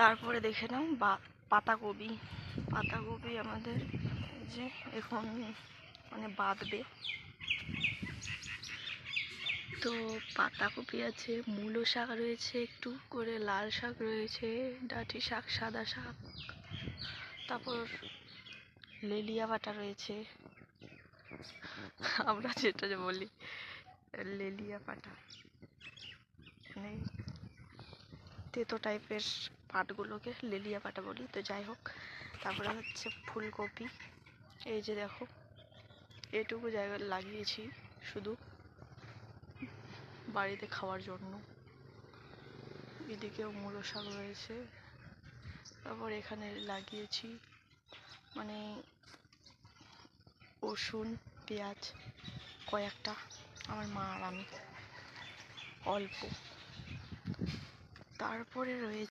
তারপরে দেখে নাও পাতাকপি। পাতাকপি আমাদের যে এখন মানে বাঁধবে। তো পাতাকপি আছে, মূলো শাক রয়েছে, একটু করে লাল শাক রয়েছে, ডাঁটি শাক, সাদা শাক, তারপর লেলিয়া বাটা রয়েছে, আমরা যেটা যে বলি লেলিয়া পাটা, মানে তেতো টাইপের পাটগুলোকে লেলিয়া পাটা বলি। তো যাই হোক, তারপরে হচ্ছে ফুলকপি। এই যে দেখো, এটুকু জায়গা লাগিয়েছি শুধু বাড়িতে খাওয়ার জন্য। এদিকেও মূলো শাক রয়েছে। তারপর এখানে লাগিয়েছি মানে রসুন, পেঁয়াজ কয়েকটা, আমার মা আর আমি অল্প। তারপরে রয়েছে